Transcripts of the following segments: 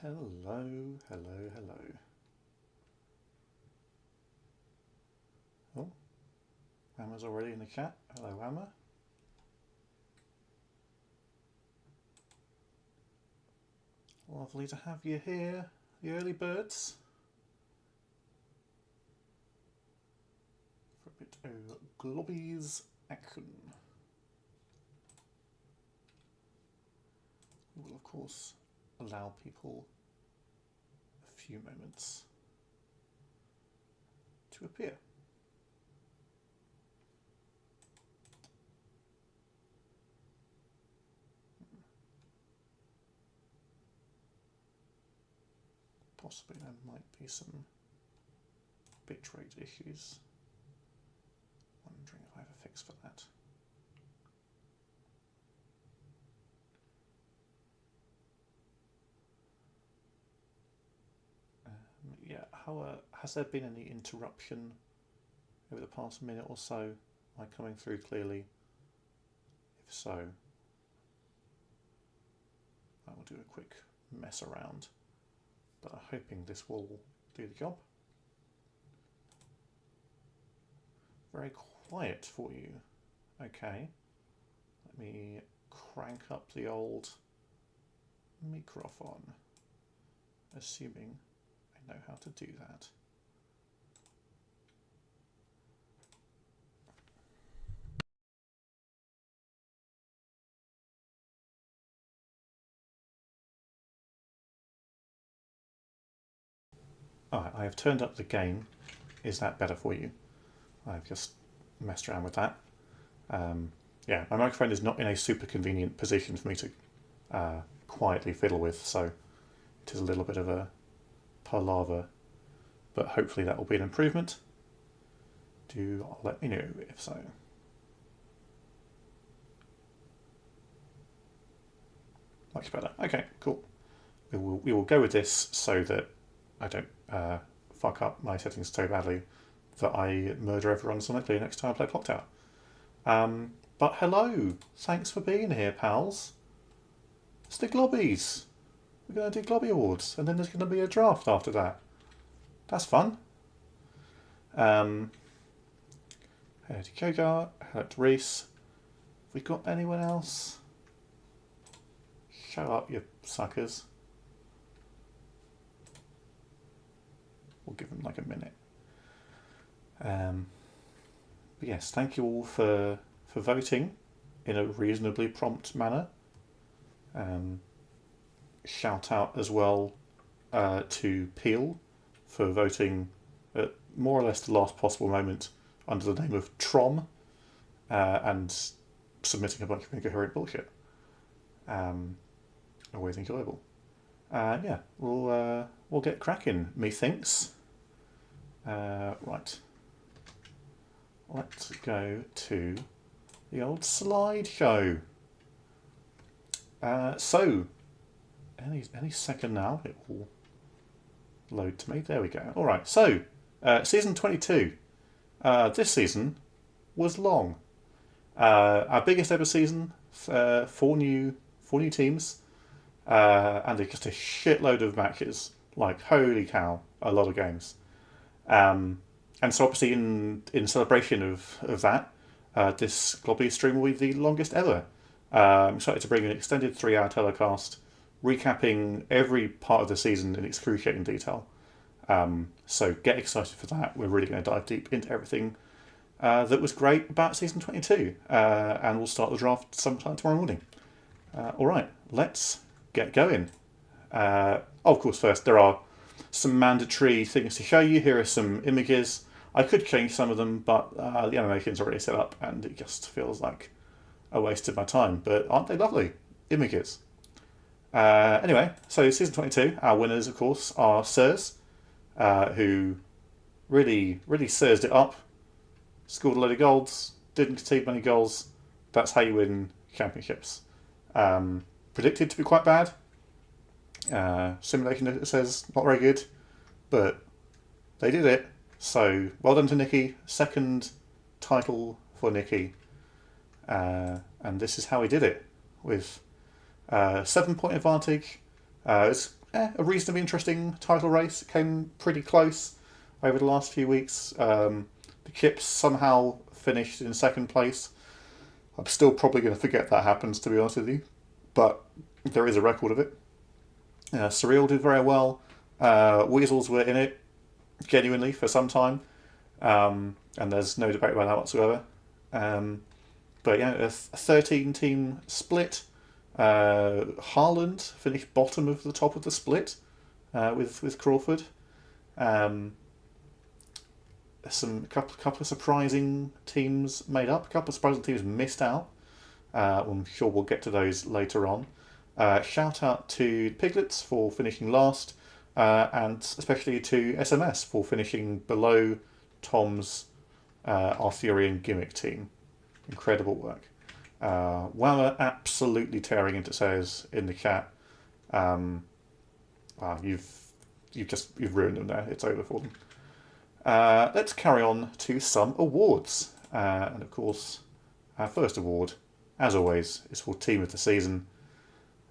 Hello, hello, hello. Oh, Emma's already in the chat. Hello, Emma. Lovely to have you here, the early birds. For a bit of Globby's action. We will, of course, allow people a few moments to appear. Possibly there might be some bitrate issues. Wondering if I have a fix for that. Yeah, has there been any interruption over the past minute or so? Am I coming through clearly? If so, I will do a quick mess around, but I'm hoping this will do the job. Very quiet for you. Okay, let me crank up the old microphone, assuming I know how to do that. Alright, I have turned up the gain. Is that better for you? I've just messed around with that. Yeah, my microphone is not in a super convenient position for me to quietly fiddle with, so it is a little bit of a palaver, but hopefully that will be an improvement. Do let me know if so. Much better. Okay, cool. We will go with this so that I don't fuck up my settings so badly that I murder everyone sonically next time I play Clock Tower. But hello, thanks for being here, pals. It's the Globbies. We're going to do Globby Awards, and then there's going to be a draft after that. That's fun. Hello to Kogar, hello to Reese. Have we got anyone else? Shut up, you suckers. We'll give them like a minute. But yes, thank you all for voting in a reasonably prompt manner. Shout out as well to Peel for voting at more or less the last possible moment under the name of Trom and submitting a bunch of incoherent bullshit. Always enjoyable. Yeah, we'll get cracking, methinks. Right. Let's go to the old slideshow. So, any second now it will load to me. There we go. All right. So, season 22. This season was long. Our biggest ever season. Four new teams, and just a shitload of matches. Like holy cow, a lot of games. And so obviously in celebration of that, this Globby stream will be the longest ever. I'm excited to bring an extended 3-hour telecast, recapping every part of the season in excruciating detail. So get excited for that. We're really going to dive deep into everything that was great about season 22. And we'll start the draft sometime tomorrow morning. All right, let's get going. Of course, first there are some mandatory things to show you. Here are some images. I could change some of them, but the animation's already set up and it just feels like a waste of my time. But aren't they lovely? Images. Anyway, so season 22, our winners, of course, are Sirs, who really sirsed it up, scored a load of goals, didn't concede many goals. That's how you win championships. Predicted to be quite bad. Simulation, it says, not very good, but they did it. So well done to Nikki. Second title for Nikki, and this is how he did it with 7-point advantage. It's a reasonably interesting title race. It came pretty close over the last few weeks. The Kips somehow finished in second place. I'm still probably going to forget that happens, to be honest with you, but there is a record of it. Surreal did very well. Weasels were in it genuinely for some time, and there's no debate about that whatsoever. But yeah, a 13-team split. Haaland finished bottom of the top of the split with Crawford. Couple of surprising teams made up. A couple of surprising teams missed out. I'm sure we'll get to those later on. Shout out to Piglets for finishing last, and especially to SMS for finishing below Tom's Arthurian gimmick team. Incredible work. Whammer absolutely tearing into sales in the chat. You've ruined them there. It's over for them. Let's carry on to some awards. And of course, our first award, as always, is for Team of the Season.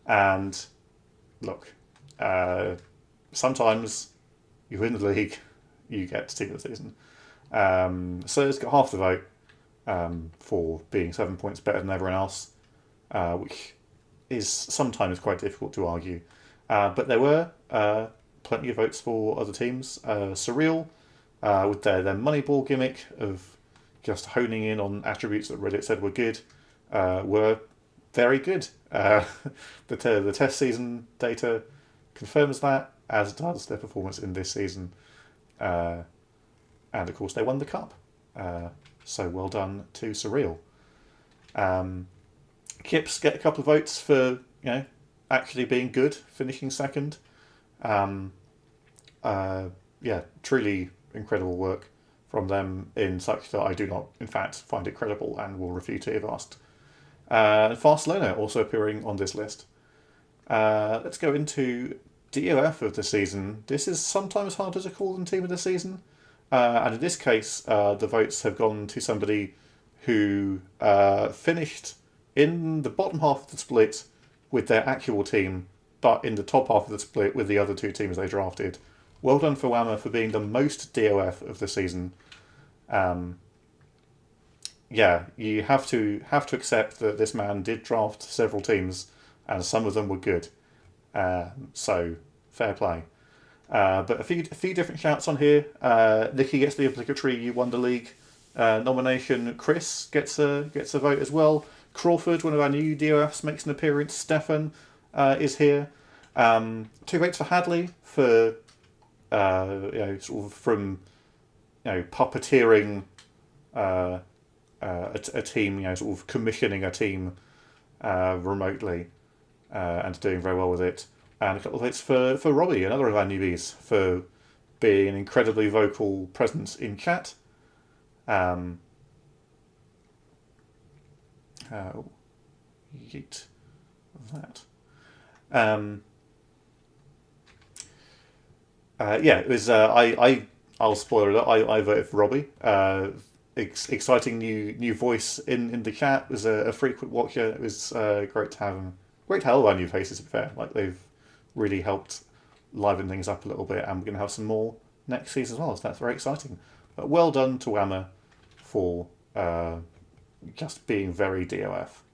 And look, sometimes you win the league, you get Team of the Season. So it's got half the vote for being 7 points better than everyone else, which is sometimes quite difficult to argue. But there were plenty of votes for other teams. Surreal, with their Moneyball gimmick of just honing in on attributes that Reddit said were good, were very good. The test season data confirms that, as does their performance in this season. And of course, they won the cup. So well done to Surreal. Kips get a couple of votes for actually being good, finishing second. Truly incredible work from them in such that I do not, in fact, find it credible and will refute it if asked. Barcelona also appearing on this list. Let's go into DOF of the season. This is sometimes harder to call than Team of the Season. And in this case, the votes have gone to somebody who finished in the bottom half of the split with their actual team, but in the top half of the split with the other two teams they drafted. Well done for Whammer for being the most DOF of the season. You have to accept that this man did draft several teams, and some of them were good. So fair play. But a few different shouts on here. Nicky gets the obligatory "You won the league" nomination. Chris gets a vote as well. Crawford, one of our new DOFs, makes an appearance. Stefan is here. 2 votes for Hadley for sort of from puppeteering a team, sort of commissioning a team remotely and doing very well with it. And a couple of votes for Robbie, another of our newbies, for being an incredibly vocal presence in chat. Yeet that. It was. I'll spoil it. I voted for Robbie. Exciting new voice in the chat. Was a frequent watcher. It was great to have him. Great to have all our new faces. To be fair, they've really helped liven things up a little bit, and we're going to have some more next season as well. So that's very exciting. But well done to Whammer for just being very DOF.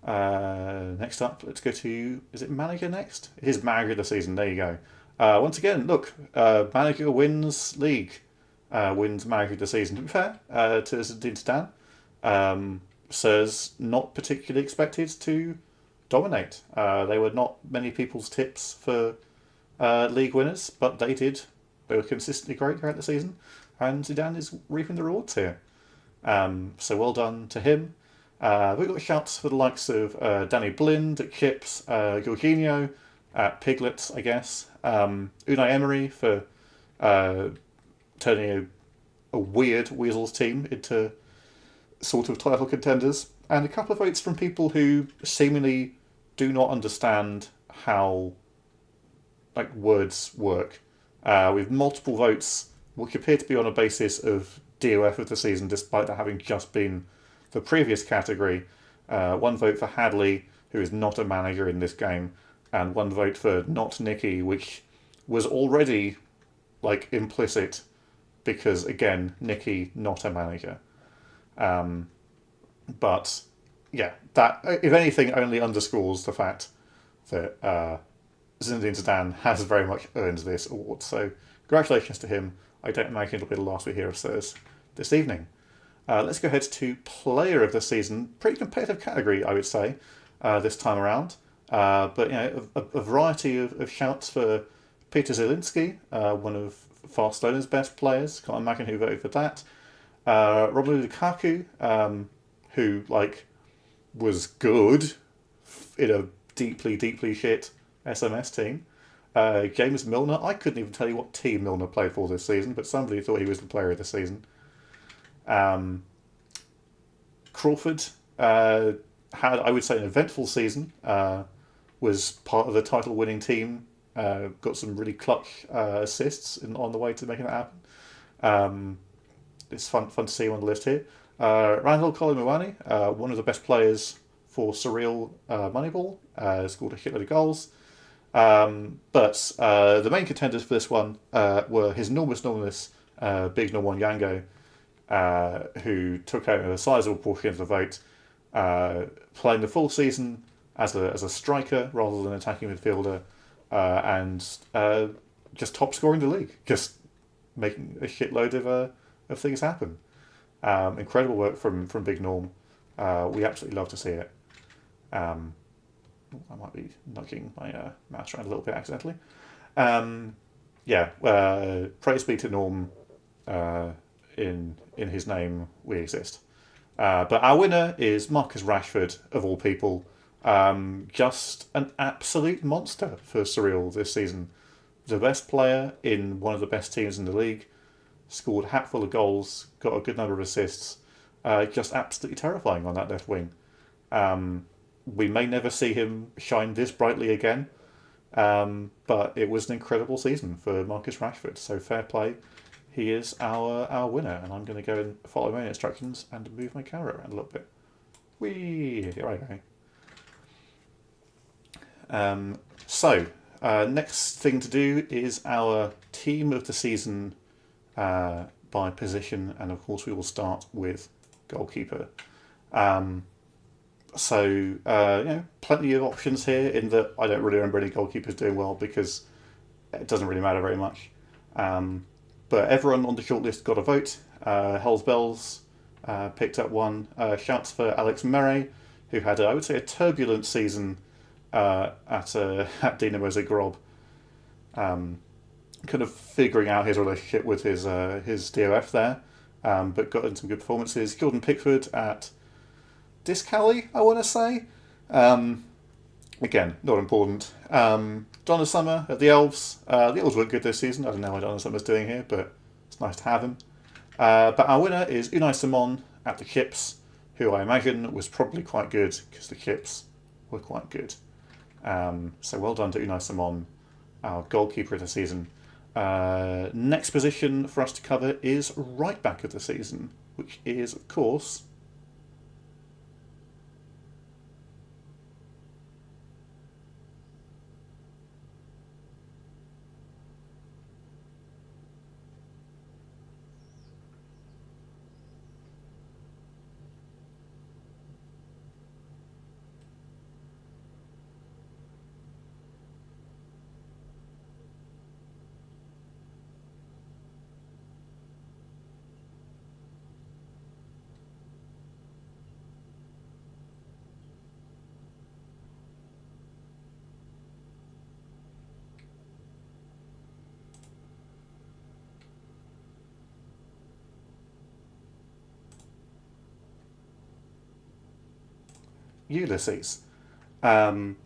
Next up, let's go to, is it Manager next? It is Manager of the season, there you go. Once again, look, Manager wins league, wins Manager of the season. To be fair, to Dan, Sirs not particularly expected to dominate. They were not many people's tips for league winners, but they did. They were consistently great throughout the season, and Zidane is reaping the rewards here. So well done to him. We've got shouts for the likes of Danny Blind at Kips, Jorginho at Piglets, I guess. Unai Emery for turning a weird Weasels team into sort of title contenders. And a couple of votes from people who seemingly do not understand how words work. With multiple votes, which appear to be on a basis of DOF of the season, despite that having just been the previous category. 1 vote for Hadley, who is not a manager in this game, and one vote for not Nikki, which was already like implicit because again, Nikki not a manager. Um, but yeah, that if anything only underscores the fact that Zinedine Zidane has very much earned this award. So congratulations to him. I don't imagine it'll be the last we hear of Sirs this evening. Let's go ahead to Player of the Season. Pretty competitive category, I would say, this time around. But you know, a variety of shouts for Peter Zielinski, one of Barcelona's best players. Can't imagine who voted for that. Romelu Lukaku, who like was good in a deeply, deeply shit SMS team. James Milner, I couldn't even tell you what team Milner played for this season, but somebody thought he was the player of the season. Crawford had, I would say, an eventful season. Was part of the title-winning team. Got some really clutch assists on the way to making that happen. It's fun to see him on the list here. Randall Colomwani, one of the best players for Surreal Moneyball, scored a shitload of goals. But the main contenders for this one were his enormous Big Norman Yango, who took out a sizable portion of the vote, playing the full season as a striker rather than attacking midfielder, and just top scoring the league, just making a shitload of things happen. Incredible work from Big Norm. We absolutely love to see it. I might be nudging my mouse around a little bit accidentally. Praise be to Norm. In his name, we exist. But our winner is Marcus Rashford, of all people. Just an absolute monster for Surreal this season. The best player in one of the best teams in the league. Scored a hatful of goals, got a good number of assists. Just absolutely terrifying on that left wing. We may never see him shine this brightly again, but it was an incredible season for Marcus Rashford. So fair play. He is our winner, and I'm going to go and follow my instructions and move my camera around a little bit. Whee! Here I go. Next thing to do is our team of the season by position, and of course we will start with goalkeeper. Plenty of options here in that I don't really remember any goalkeepers doing well because it doesn't really matter very much. But everyone on the shortlist got a vote. Hells Bells picked up one. Shouts for Alex Murray, who had, I would say, a turbulent season at Dinamo Zagreb. Kind of figuring out his relationship with his DOF there, but got in some good performances. Jordan Pickford at Discali, I want to say. Again, not important. Donna Summer at the Elves. The Elves weren't good this season. I don't know what Donna Summer's doing here, but it's nice to have him. But our winner is Unai Simon at the Chips, who I imagine was probably quite good because the Chips were quite good. So well done to Unai Simon, our goalkeeper of the season. Next position for us to cover is right back of the season, which is, of course, Ulysses. An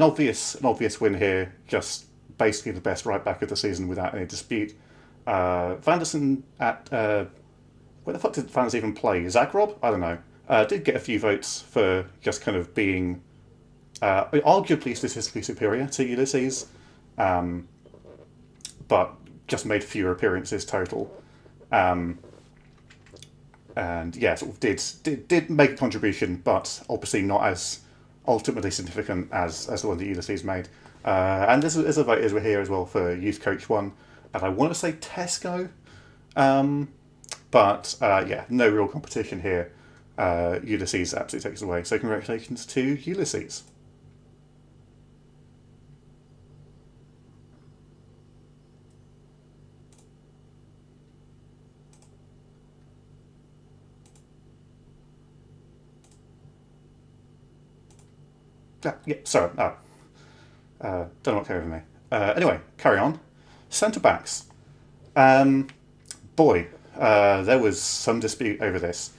obvious win here. Just basically the best right back of the season without any dispute. Vanderson at where the fuck did Vanderson even play? Zagreb? I don't know. Did get a few votes for just kind of being arguably statistically superior to Ulysses, but just made fewer appearances total. And yeah, sort of did make a contribution, but obviously not as ultimately significant as the one that Ulysses made. And this is a vote as we're here as well for Youth Coach 1. And I want to say Tesco, but yeah, no real competition here. Ulysses absolutely takes it away. So congratulations to Ulysses. Yeah, sorry. Don't know what came over me. Anyway, carry on. Centre backs. Um, boy, there was some dispute over this.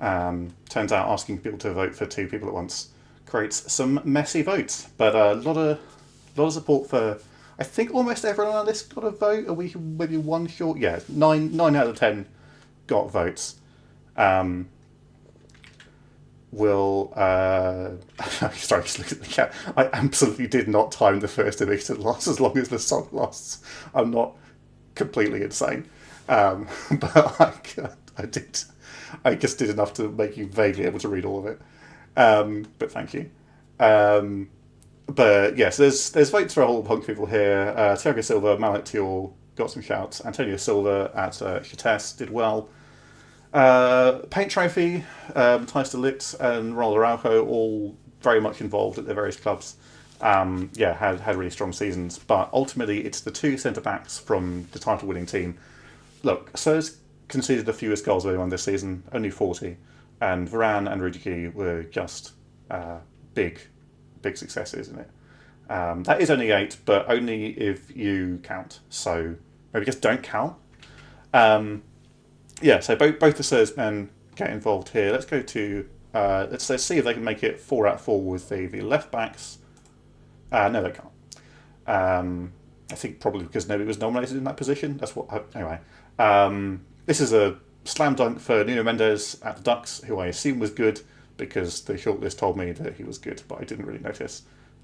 Turns out asking people to vote for two people at once creates some messy votes, but a lot of support for. I think almost everyone on this got a vote. Are we maybe one short? Yeah, nine out of 10 got votes. Will sorry, just look at the cat. I absolutely did not time the first image to last as long as the song lasts. I'm not completely insane, but I did. I just did enough to make you vaguely able to read all of it. But thank you. But yes, there's votes for a whole bunch of people here. Thiago Silva, Malik Tior got some shouts. Antonio Silva at Chates did well. Paint Trophy, Thijs de Ligt and Ronald Araujo all very much involved at their various clubs. Yeah, had really strong seasons, but ultimately it's the two centre backs from the title winning team. Look, Sirs conceded the fewest goals of anyone this season, only 40, and Varane and Rudiger were just big successes in it. That is only 8, but only if you count. So maybe just don't count. Yeah, so both the Sirs men get involved here. Let's go to let's see if they can make it 4 out of 4 with the left backs. No, they can't. I think probably because nobody was nominated in that position. That's what. Anyway, this is a slam dunk for Nuno Mendes at the Ducks, who I assume was good because the shortlist told me that he was good, but I didn't really notice.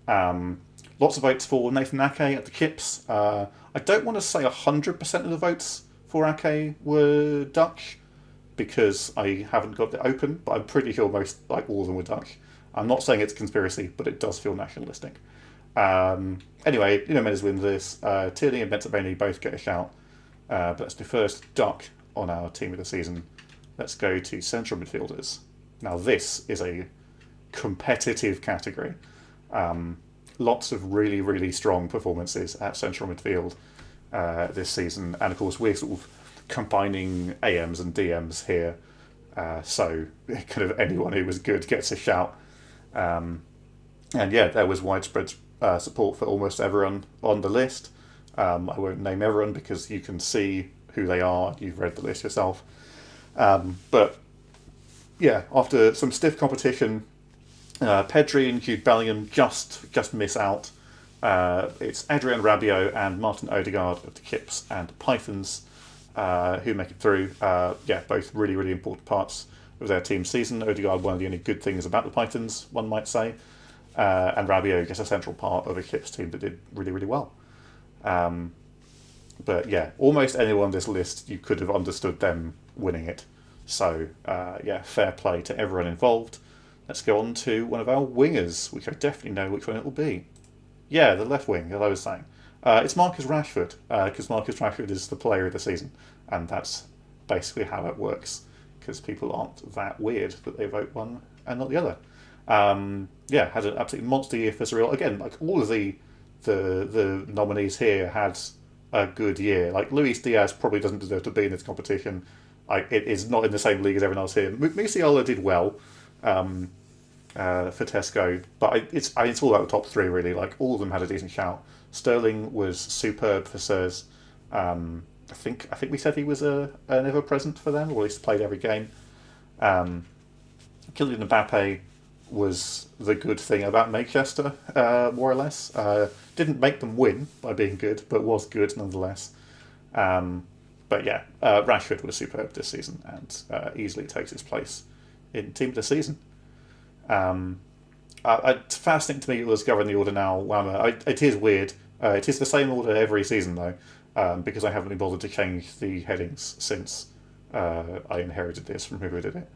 Lots of votes for Nathan Ake at the Kips. I don't want to say 100% of the votes for Ake were Dutch because I haven't got it open, but I'm pretty sure all of them were Dutch. I'm not saying it's a conspiracy, but it does feel nationalistic. Anyway, Mendes wins this. Tierney and Bentabeni both get a shout. But let's do first Duck on our team of the season. Let's go to central midfielders. Now this is a competitive category. Lots of really, really strong performances at central midfield this season. And of course we're sort of combining AMs and DMs here. So kind of anyone who was good gets a shout. And yeah, there was widespread support for almost everyone on the list. I won't name everyone because you can see who they are. You've read the list yourself. But yeah, after some stiff competition, Pedri and Jude Bellingham just miss out. It's Adrian Rabiot and Martin Odegaard of the Kips and Pythons who make it through. Yeah, both really, really important parts of their team season. Odegaard, one of the only good things about the Pythons, one might say. And Rabiot gets a central part of a Kips team that did really, really well. But yeah, almost anyone on this list, you could have understood them winning it. So yeah, fair play to everyone involved. Let's go on to one of our wingers, which I definitely know which one it will be. Yeah, the left wing, as I was saying. It's Marcus Rashford, because Marcus Rashford is the player of the season. And that's basically how it works, because people aren't that weird that they vote one and not the other. Yeah, had an absolutely monster year for Surreal. Again, like all of the nominees here had a good year. Like Luis Diaz probably doesn't deserve to be in this competition. It is not in the same league as everyone else here. Musiala did well for Tesco, but it's all about the top 3 really. Like all of them had a decent shout. Sterling was superb for Sirs. I think we said he was an ever present for them, or at least played every game. Kylian Mbappe was the good thing about Manchester, more or less. Didn't make them win by being good, but was good nonetheless. But yeah, Rashford was superb this season and easily takes his place in team of the season. It's fascinating to me it was governed the order now. It is weird. It is the same order every season though, because I haven't been bothered to change the headings since I inherited this from whoever did it.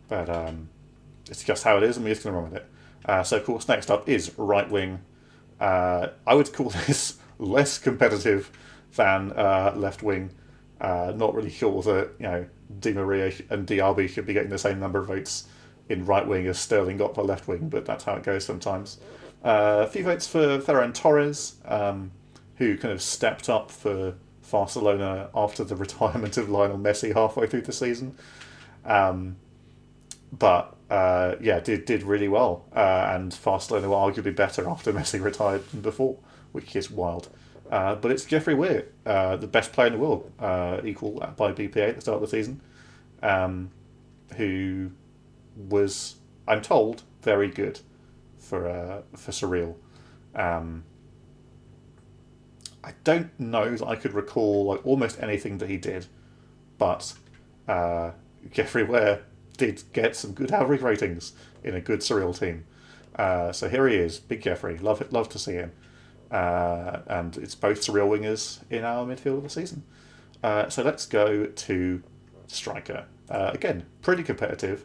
But it's just how it is, and we're just going to run with it. So of course, next up is right wing. I would call this less competitive than left wing. Not really sure that Di Maria and Diaby should be getting the same number of votes in right wing as Sterling got for left wing, but that's how it goes sometimes. A few votes for Ferran Torres, who kind of stepped up for Barcelona after the retirement of Lionel Messi halfway through the season. But yeah, did really well, and Barcelona were arguably better after Messi retired than before, which is wild. But it's Jeffrey Weir, the best player in the world, equal by BPA at the start of the season, who was, I'm told, very good for Surreal. I don't know that I could recall like almost anything that he did, but Jeffrey Ware did get some good average ratings in a good Surreal team. So here he is, Big Jeffrey. Love to see him. And it's both Surreal wingers in our midfield of the season. So let's go to striker. Again, pretty competitive.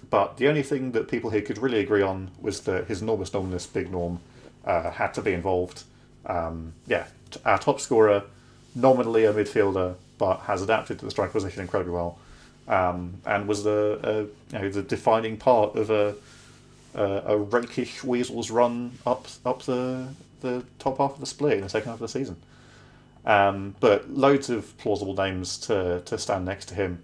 But the only thing that people here could really agree on was that his enormous normness, Big Norm, had to be involved. Yeah, our top scorer, nominally a midfielder, but has adapted to the striker position incredibly well, and was the defining part of a rakish Weasels run up the top half of the split in the second half of the season. But loads of plausible names to stand next to him.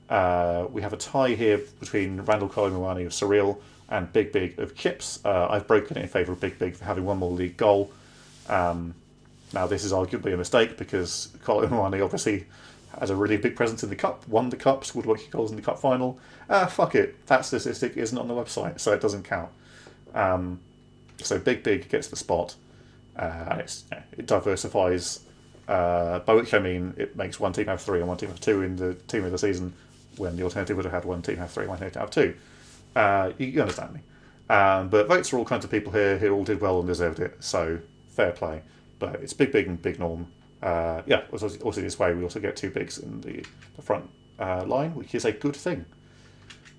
We have a tie here between Randall Colomwani of Surreal and Big Big of Chips. I've broken it in favour of Big Big for having one more league goal. Now this is arguably a mistake because Colomwani obviously has a really big presence in the cup, won the cup, scored lucky goals in the cup final. Fuck it, that statistic isn't on the website, so it doesn't count. So Big Big gets the spot, and it diversifies, by which I mean it makes one team have 3 and one team have 2 in the team of the season, when the alternative would have had one team have 3 and one team have 2. You understand me. But votes for all kinds of people here who all did well and deserved it, so fair play. But it's Big Big and Big Norm. Yeah, also this way we also get 2 bigs in the front line, which is a good thing.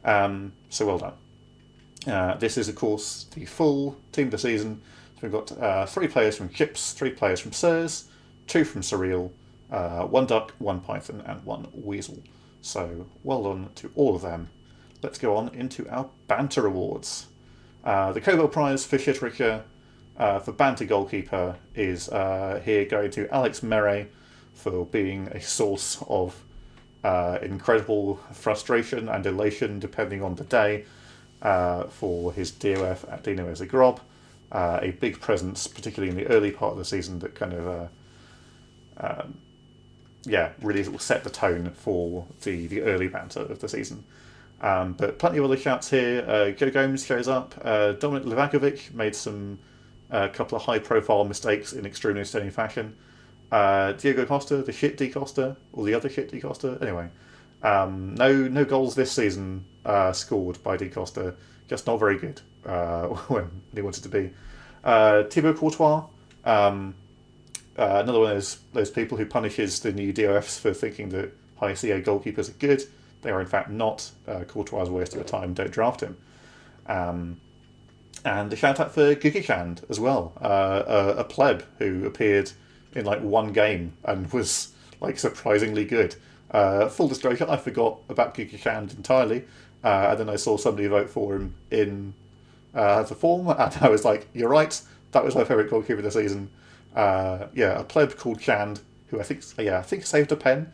So well done. This is, of course, the full team of the season. So we've got 3 players from Chips, 3 players from Sirs, 2 from Surreal, 1 Duck, 1 Python, and 1 Weasel. So well done to all of them. Let's go on into our Banter Awards. The Cobalt Prize for Shittricker for Banter Goalkeeper is here going to Alex Mere for being a source of incredible frustration and elation depending on the day for his DOF at Dino as a Grob. A big presence, particularly in the early part of the season, that kind of really will set the tone for the early banter of the season. But plenty of other shouts here. Joe Gomes shows up. Dominic Livakovic made a couple of high-profile mistakes in extremely entertaining fashion. Diego Costa, the shit D Costa, or the other shit D Costa. Anyway, no goals this season scored by D Costa. Just not very good when he wanted to be. Thibaut Courtois, another one of those people who punishes the new DOFs for thinking that high CA goalkeepers are good. They are in fact not. Courtois is a waste of your time. Don't draft him. And a shout out for Gugishand as well, a pleb who appeared in like 1 game and was like surprisingly good. Full disclosure, I forgot about Gugishand entirely, and then I saw somebody vote for him in the form, and I was like, "You're right, that was my favourite goalkeeper of the season." A pleb called Shand, who I think saved a pen.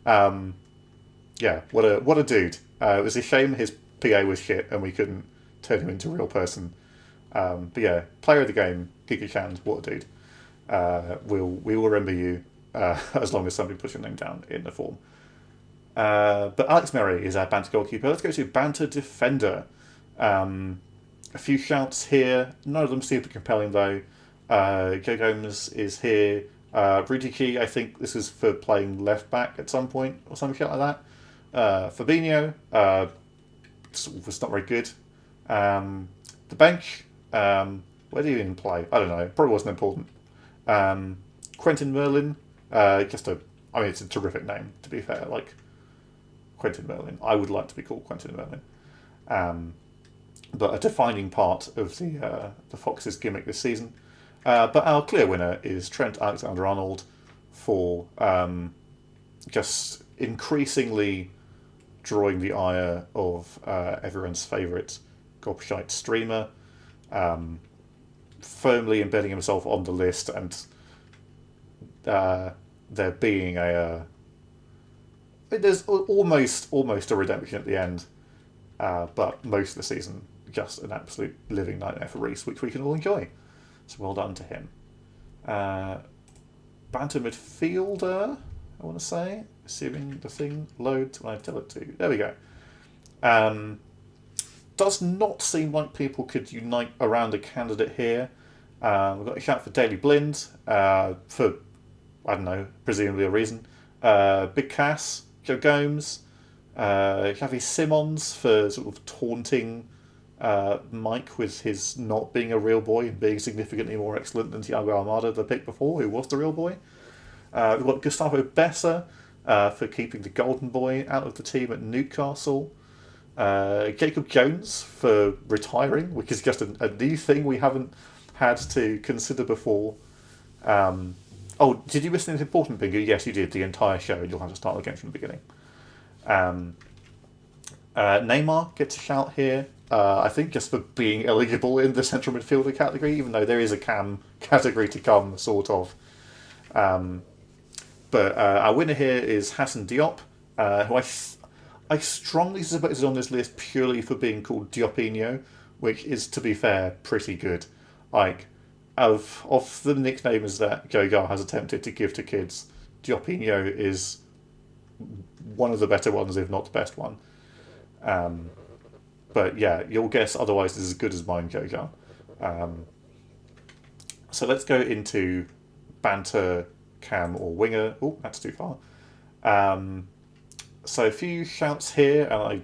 What a dude. It was a shame his PA was shit and we couldn't turn him into a real person. But yeah, player of the game, Giga Shand, what a dude. We will remember you as long as somebody puts your name down in the form. But Alex Merry is our banter goalkeeper. Let's go to banter defender. A few shouts here, none of them super compelling though. Joe Gomes is here. Rudy Key, I think this is for playing left back at some point or something like that. Fabinho was not very good. The bench, where did he even play? I don't know. Probably wasn't important. Quentin Merlin, it's a terrific name, to be fair. Like, Quentin Merlin. I would like to be called Quentin Merlin. but a defining part of the Fox's gimmick this season. But our clear winner is Trent Alexander-Arnold for just increasingly drawing the ire of everyone's favourite Gobshite streamer, firmly embedding himself on the list, and there being there's almost a redemption at the end, but most of the season just an absolute living nightmare for Reese, which we can all enjoy. So well done to him. Banter midfielder, I want to say, assuming the thing loads when I tell it to. There we go. Does not seem like people could unite around a candidate here. We've got a shout for Daily Blind for, I don't know, presumably a reason. Big Cass, Joe Gomes, Javi Simmons for sort of taunting Mike with his not being a real boy and being significantly more excellent than Thiago Almada, the pick before, who was the real boy. We've got Gustavo Bessa for keeping the golden boy out of the team at Newcastle. Jacob Jones for retiring, which is just a new thing we haven't had to consider before. Oh, did you miss an important bingo? Yes, you did. The entire show, and you'll have to start again from the beginning. Neymar gets a shout here. I think just for being eligible in the central midfielder category, even though there is a cam category to come, sort of. But our winner here is Hassan Diop, who I strongly suspect is on this list purely for being called Diopinho, which is, to be fair, pretty good. Like, of the nicknames that Gogar has attempted to give to kids, Diopinho is one of the better ones, if not the best one. But yeah, your guess otherwise is as good as mine, Gogar. So let's go into banter, cam, or winger. Oh, that's too far. So a few shouts here, and I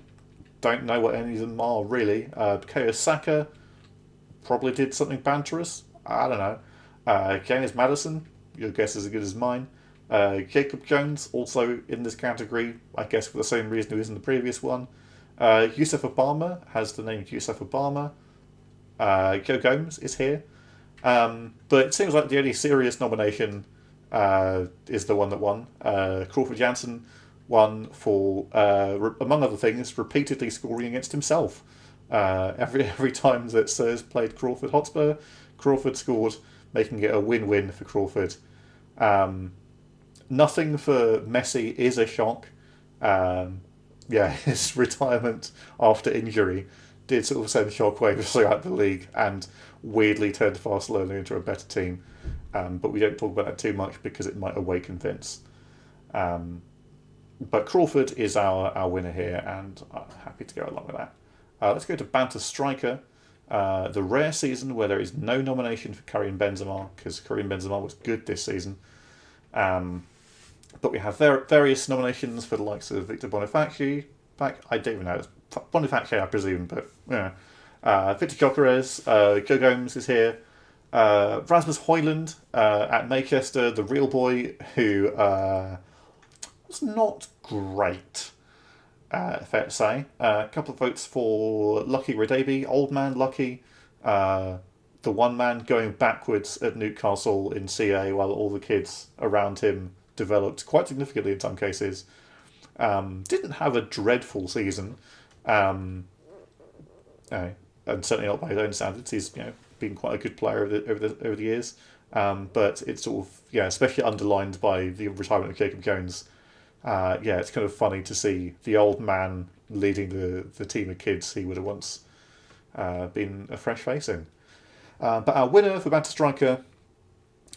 don't know what any of them are really. Bukayo Saka probably did something banterous. I don't know. James Madison, your guess is as good as mine. Jacob Jones, also in this category, I guess for the same reason he was in the previous one. Yusuf Obama has the name Yusuf Obama. Joe Gomes is here. But it seems like the only serious nomination is the one that won. Crawford Jansen won for, among other things, repeatedly scoring against himself. Every time that Sirs played Crawford Hotspur, Crawford scored, making it a win-win for Crawford. Nothing for Messi is a shock. His retirement after injury did sort of send shockwaves throughout the league and weirdly turned Barcelona into a better team. But we don't talk about that too much because it might awaken Vince. But Crawford is our winner here, and I'm happy to go along with that. Let's go to Banter Striker. The rare season where there is no nomination for Karim Benzema, because Karim Benzema was good this season. But we have various nominations for the likes of Victor Bonifaci. I don't even know. It's Bonifaci, I presume, but yeah. Victor Gyökeres, Joe Gomes is here. Rasmus Højlund at Manchester, the real boy, who was not great, fair to say. A couple of votes for Lucky Redebi, Old Man Lucky, the one man going backwards at Newcastle in CA while all the kids around him developed quite significantly in some cases. Didn't have a dreadful season, and certainly not by his own standards. He's been quite a good player over the years, but it's sort of especially underlined by the retirement of Jacob Jones. It's kind of funny to see the old man leading the team of kids he would have once been a fresh face in. But our winner for Banter Striker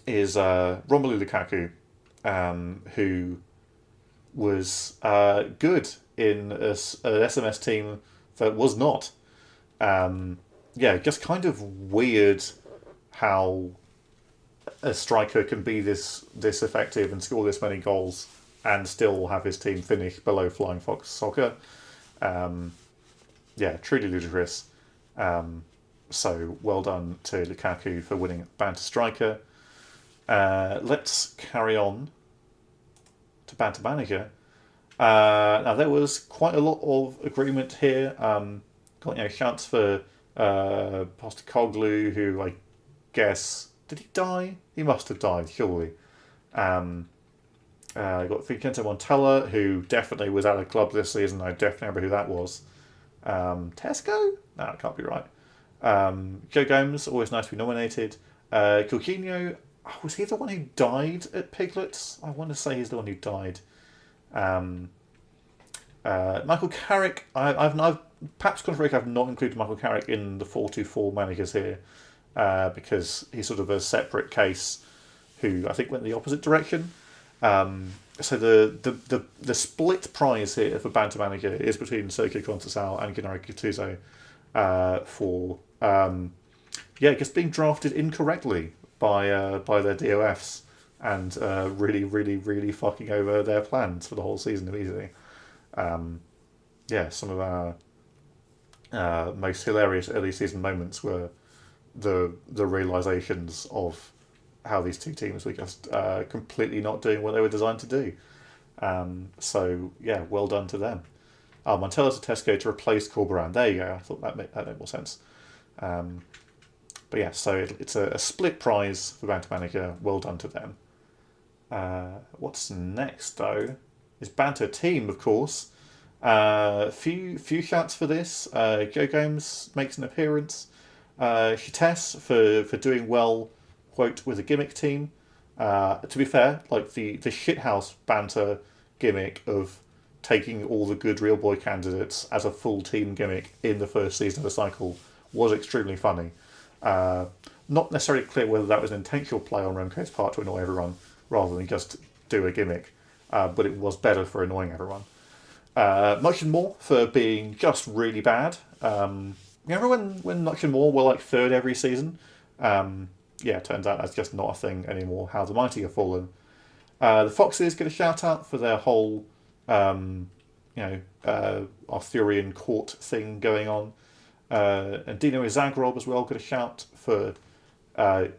is Romelu Lukaku, who was good in an SMS team that was not. Just kind of weird how a striker can be this effective and score this many goals and still have his team finish below Flying Fox Soccer. Truly ludicrous. So well done to Lukaku for winning Banter Striker. Let's carry on to Banter Manager. Now there was quite a lot of agreement here. Got chance for Postecoglou, who I guess, did he die? He must have died, surely. Got Vincenzo Montella, who definitely was out of club this season. I definitely remember who that was. Tesco? No, it can't be right. Joe Gomes, always nice to be nominated. Jorginho, was he the one who died at Piglets? I want to say he's the one who died. Michael Carrick, I've perhaps controversially I've not included Michael Carrick in the 4-2-4 managers here because he's sort of a separate case who I think went the opposite direction. So the split prize here for Banter Manager is between Sergio Conceição and Gennaro Gattuso for just being drafted incorrectly by their DOFs and really, really, really fucking over their plans for the whole season immediately. Some of our most hilarious early season moments were the realizations of how these two teams were just completely not doing what they were designed to do. Well done to them. Montella to Tesco to replace Corberan. There you go. I thought that made more sense. So it's a split prize for Banter Manager. Well done to them. What's next though is Banter Team, of course. Few shouts for this. Joe Gomes makes an appearance. Chitesse for doing well, quote, with a gimmick team. To be fair, like the shithouse banter gimmick of taking all the good real boy candidates as a full team gimmick in the first season of the cycle was extremely funny. Not necessarily clear whether that was an intentional play on Remco's part to annoy everyone rather than just do a gimmick, but it was better for annoying everyone. Much and More for being just really bad. Remember when Much and More were like third every season? It turns out that's just not a thing anymore. How the mighty have fallen. The Foxes get a shout out for their whole, Arthurian court thing going on. And Dino Zagreb as well got a shout for a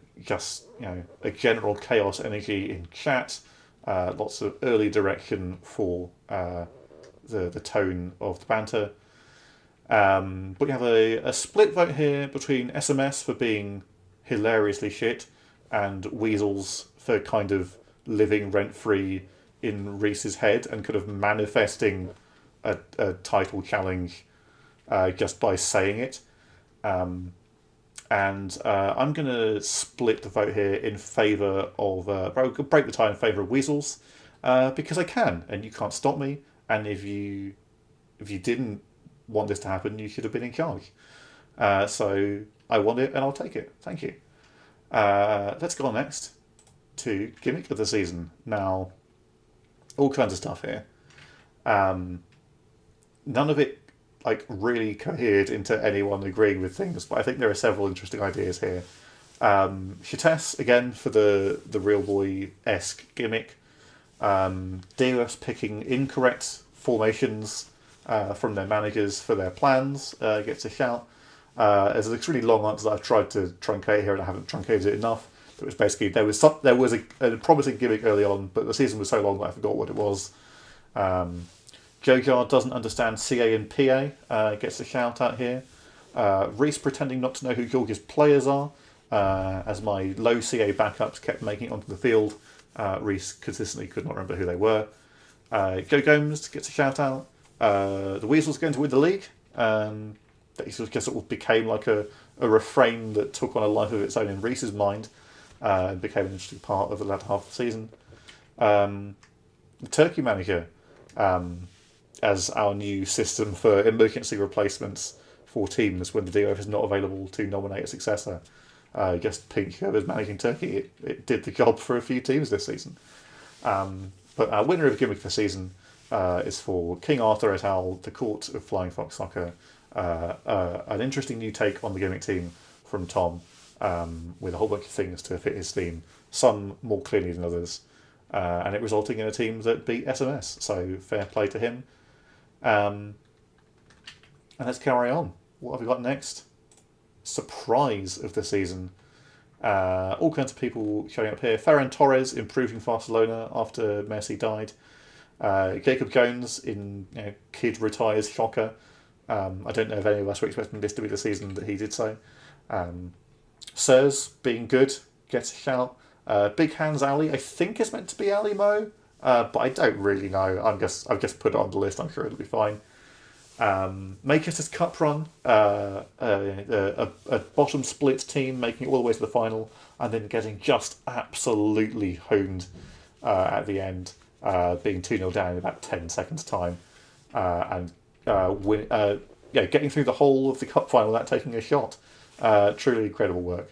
general chaos energy in chat. Lots of early direction for the tone of the banter. But you have a split vote here between SMS for being hilariously shit and Weasels for kind of living rent-free in Reese's head and kind of manifesting a title challenge just by saying it. I'm going to split the vote here in favour of... break the tie in favour of Weasels because I can, and you can't stop me. And if you didn't want this to happen, you should have been in charge. So I want it and I'll take it. Thank you. Let's go on next to Gimmick of the Season. Now, all kinds of stuff here. None of it really cohered into anyone agreeing with things, but I think there are several interesting ideas here. Chitesse, again, for the Real Boy-esque gimmick. Delos picking incorrect formations from their managers for their plans gets a shout. There's an extremely long answer that I've tried to truncate here and I haven't truncated it enough. It was basically there was a promising gimmick early on, but the season was so long that I forgot what it was. Jogar doesn't understand CA and PA gets a shout out here. Reese pretending not to know who George's players are, as my low CA backups kept making it onto the field. Reese consistently could not remember who they were. Joe Gomes gets a shout out. The Weasels going to win the league. That he sort of became like a refrain that took on a life of its own in Reese's mind and became an interesting part of the latter half of the season. The Turkey Manager as our new system for emergency replacements for teams when the DOF is not available to nominate a successor. Just Pink, whoever's managing Turkey, it did the job for a few teams this season. But our winner of Gimmick of the Season is for King Arthur et al., the Court of Flying Fox Soccer. An interesting new take on the gimmick team from Tom, with a whole bunch of things to fit his theme, some more clearly than others, and it resulting in a team that beat SMS, so fair play to him. And let's carry on. What have we got next? Surprise of the season. All kinds of people showing up here. Ferran Torres improving Barcelona after Messi died. Jacob Jones in Kid retires shocker. I don't know if any of us were expecting this to be the season that he did so. Sirs being good, gets a shout. Big Hands Ali, I think is meant to be Ali Mo, but I don't really know. I've just put it on the list. I'm sure it'll be fine. Makester's Cup run, a bottom split team making it all the way to the final, and then getting just absolutely honed at the end, being 2-0 down in about 10 seconds time, and getting through the whole of the cup final without taking a shot. Truly incredible work.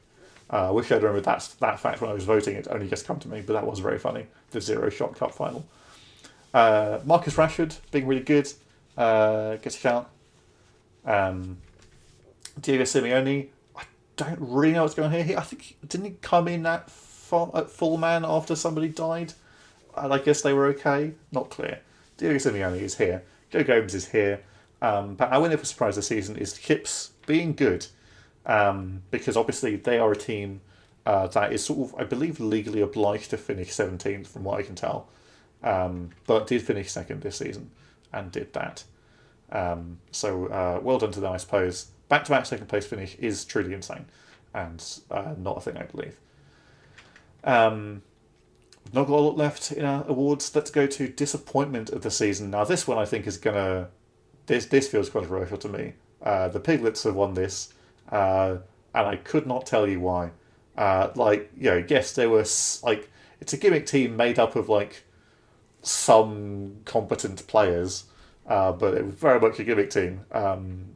I wish I'd remembered that fact when I was voting. It only just come to me, but that was very funny. The 0-shot cup final. Marcus Rashford being really good. Gets a shout. Diego Simeone, I don't really know what's going on here. I think didn't he come in at full man after somebody died? And I guess they were okay. Not clear. Diego Simeone is here. Joe Gomez is here. But our winner for surprise this season is Kips being good. Because obviously they are a team that is sort of, I believe, legally obliged to finish 17th from what I can tell. But did finish second this season and did that. So well done to them, I suppose. Back-to-back second place finish is truly insane and not a thing, I believe. Not got a lot left in our awards. Let's go to disappointment of the season. Now this one I think is gonna... This feels controversial to me. The Piglets have won this. And I could not tell you why. Yes, there was it's a gimmick team made up of some competent players, but it was very much a gimmick team.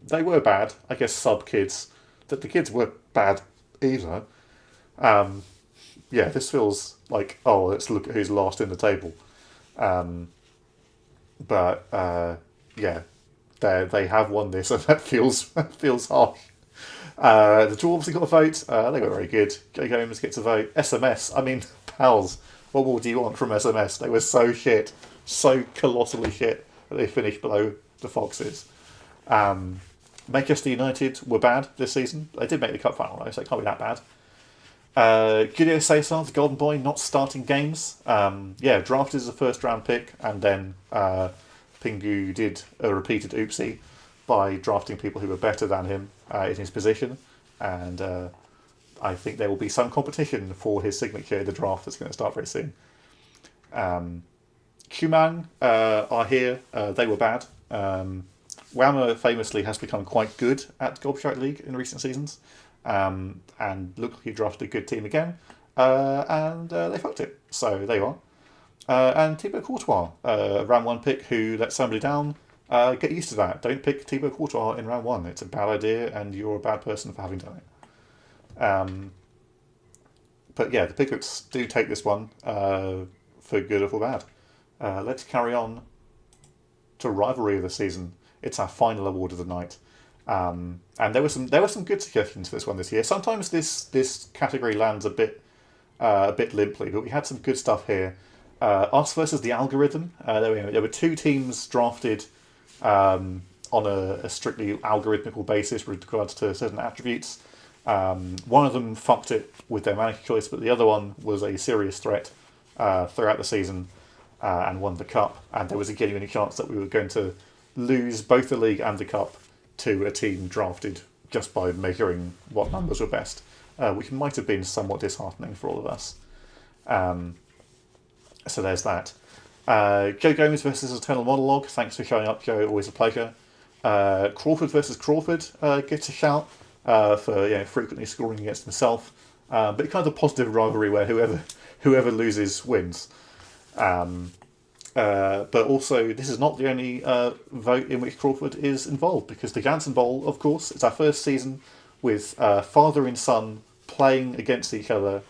They were bad, I guess. Sub kids, that the kids weren't bad either. This feels like let's look at who's last in the table. They have won this, and that feels harsh. The Dwarves got a vote. They were very good. Joe Gomez gets a vote. SMS, I mean, pals, what more do you want from SMS? They were so shit. So colossally shit that they finished below the Foxes. Manchester United were bad this season. They did make the cup final though, so it can't be that bad. Giulio Cesar, the golden boy, not starting games. Drafted as a first round pick, and then Pingu did a repeated oopsie by drafting people who were better than him in his position, and I think there will be some competition for his signature in the draft that's going to start very soon. Kumang are here. They were bad. Whammer famously has become quite good at Gobshite League in recent seasons, and looked like he drafted a good team again, and they fucked it. So there you are. And Thibaut Courtois, round one pick who let somebody down. Get used to that. Don't pick Thibaut Courtois in round one. It's a bad idea, and you're a bad person for having done it. But yeah, the Piglets do take this one for good or for bad. Let's carry on to rivalry of the season. It's our final award of the night, and there were some good suggestions for this one this year. Sometimes this category lands a bit limply, but we had some good stuff here. Us versus the algorithm. There were two teams drafted on a strictly algorithmical basis with regards to certain attributes. One of them fucked it with their manager choice, but the other one was a serious threat throughout the season and won the cup. And there was a genuine chance that we were going to lose both the league and the cup to a team drafted just by measuring what numbers were best, which might have been somewhat disheartening for all of us. So there's that. Joe Gomez versus Eternal Monologue. Thanks for showing up, Joe. Always a pleasure. Crawford versus Crawford gets a shout for frequently scoring against himself, but kind of a positive rivalry where whoever loses wins. But also, this is not the only vote in which Crawford is involved, because the Jansen Bowl, of course, it's our first season with father and son playing against each other.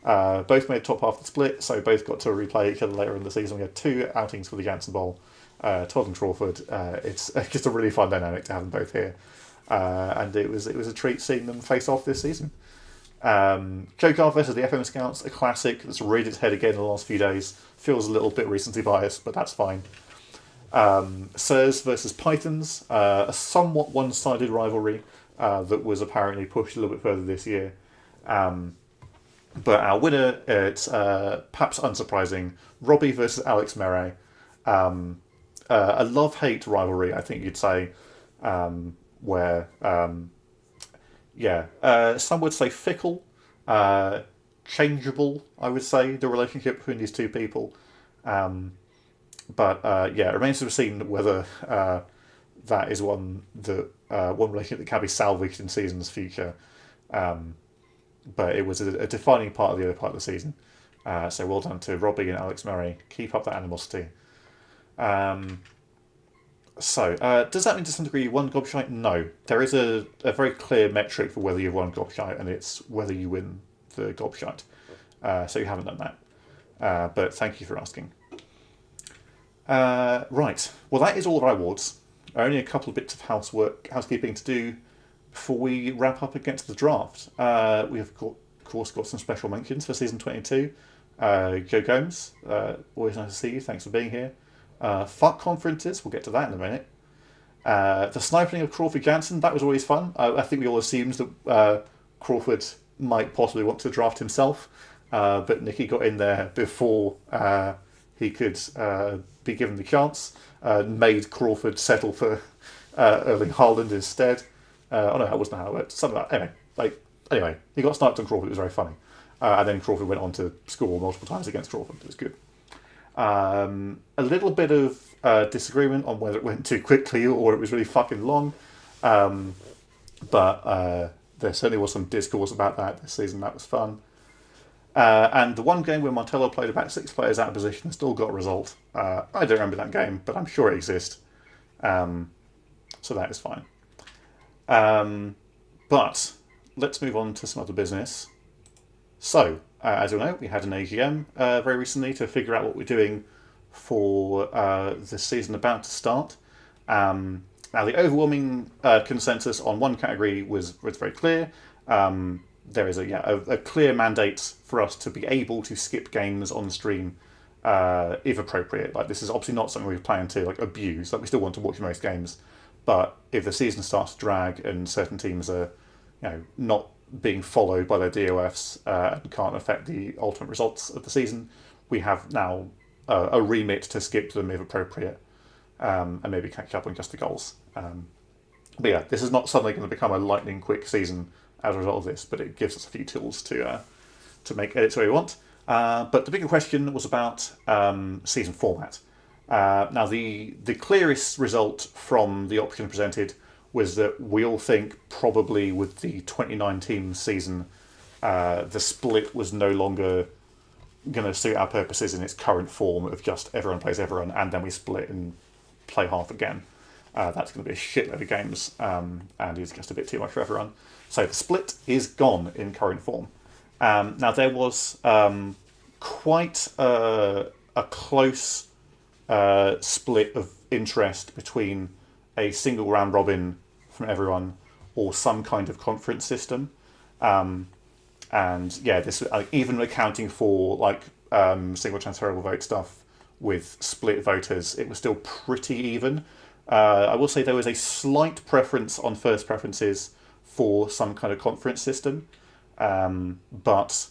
Both made top half of the split, so both got to replay each other later in the season. We had two outings for the Jansen Bowl, Todd and Crawford. It's just a really fun dynamic to have them both here, and it was a treat seeing them face off this season. Joe Card versus the FM Scouts, a classic that's reared its head again in the last few days. Feels a little bit recency biased, but that's fine. Sirs versus Pythons, a somewhat one-sided rivalry that was apparently pushed a little bit further this year. But our winner, it's perhaps unsurprising, Robbie versus Alex Meret. A love-hate rivalry, I think you'd say. where some would say fickle, changeable. I would say the relationship between these two people, but it remains to be seen whether that is one relationship that can be salvaged in seasons future. But it was a defining part of the other part of the season. So well done to Robbie and Alex Murray. Keep up that animosity. Does that mean to some degree you won Gobshite? No. There is a very clear metric for whether you've won Gobshite, and it's whether you win the Gobshite. So you haven't done that. But thank you for asking. Right. Well, that is all of our awards. Only a couple of bits of housekeeping to do before we wrap up against the draft. We have, of course, got some special mentions for season 22. Joe Gomes, always nice to see you. Thanks for being here. Fuck conferences, we'll get to that in a minute. The sniping of Crawford Jansen, that was always fun. I think we all assumed that Crawford might possibly want to draft himself, but Nicky got in there before he could be given the chance, made Crawford settle for Erling Haaland instead. No, that wasn't how it worked. Something like that. Anyway, he got sniped on Crawford. It was very funny. And then Crawford went on to score multiple times against Crawford. It was good. A little bit of disagreement on whether it went too quickly or it was really fucking long. But there certainly was some discourse about that this season. That was fun. And the one game where Montello played about 6 players out of position and still got a result. I don't remember that game, but I'm sure it exists. So that is fine. But let's move on to some other business. So, as you know, we had an AGM very recently to figure out what we're doing for the season about to start. Now, the overwhelming consensus on one category was very clear. There is a clear mandate for us to be able to skip games on stream if appropriate. Like, this is obviously not something we plan to abuse. Like, we still want to watch most games, but if the season starts to drag and certain teams are, not being followed by their DOFs and can't affect the ultimate results of the season, we have now a remit to skip them if appropriate, and maybe catch up on just the goals. But yeah, this is not suddenly going to become a lightning quick season as a result of this, but it gives us a few tools to make edits where we want. But the bigger question was about season format. Now, the clearest result from the option presented was that we all think probably with the 29-team season, the split was no longer going to suit our purposes in its current form of just everyone plays everyone and then we split and play half again. That's going to be a shitload of games, and is just a bit too much for everyone. So the split is gone in current form. Now, there was quite a close split of interest between a single round robin from everyone or some kind of conference system. This even accounting for single transferable vote stuff with split voters, it was still pretty even. I will say there was a slight preference on first preferences for some kind of conference system, but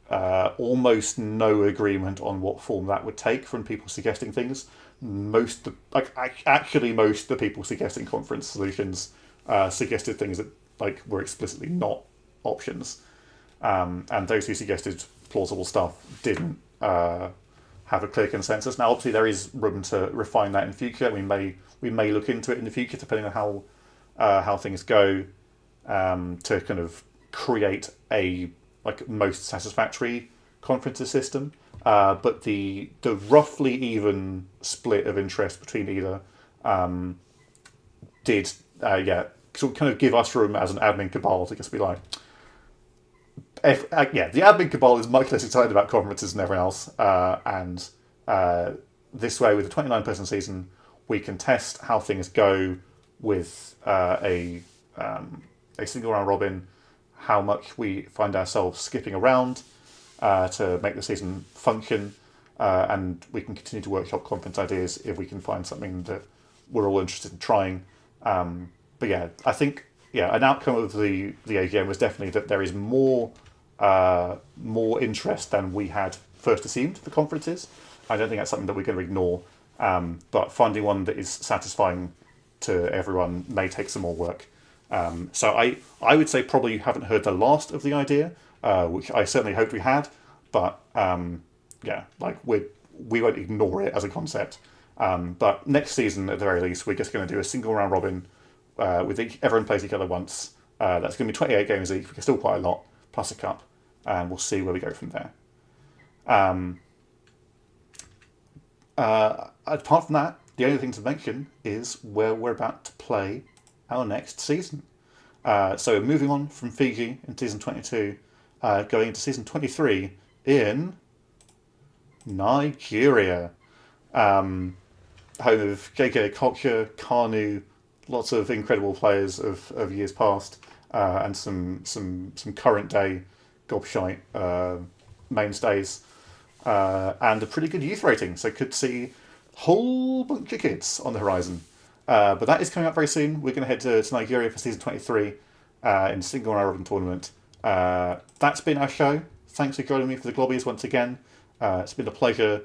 almost no agreement on what form that would take from people suggesting things. Most of the people suggesting conference solutions suggested things that were explicitly not options, and those who suggested plausible stuff didn't have a clear consensus. Now, obviously, there is room to refine that in the future. We may look into it in the future, depending on how things go, to kind of create a most satisfactory conferences system. But the roughly even split of interest between either did kind of give us room as an admin cabal to just be like, the admin cabal is much less excited about conferences than everyone else, and this way, with a 29-person season, we can test how things go with a single round robin, how much we find ourselves skipping around to make the season function, and we can continue to workshop conference ideas if we can find something that we're all interested in trying. But yeah, I think an outcome of the AGM was definitely that there is more interest than we had first assumed for conferences. I don't think that's something that we're going to ignore, but finding one that is satisfying to everyone may take some more work. So I would say probably you haven't heard the last of the idea, which I certainly hoped we had, but yeah, like we won't ignore it as a concept. But next season, at the very least, we're just going to do a single round robin with everyone plays each other once. That's going to be 28 games each, which is still quite a lot, plus a cup, and we'll see where we go from there. Apart from that, the only thing to mention is where we're about to play our next season. So moving on from Fiji in season 22, going into season 23 in Nigeria. Home of JK Okocha, Kanu, lots of incredible players of years past, and some current day gobshite mainstays, and a pretty good youth rating. So could see a whole bunch of kids on the horizon. But that is coming up very soon. We're going to head to Nigeria for season 23 in single round robin tournament. That's been our show. Thanks for joining me for the Globbies once again. It's been a pleasure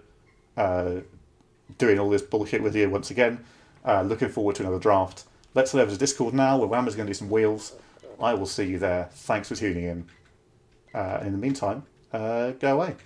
doing all this bullshit with you once again. Looking forward to another draft. Let's head over to Discord now, where Whammer's going to do some wheels. I will see you there. Thanks for tuning in. And in the meantime, go away.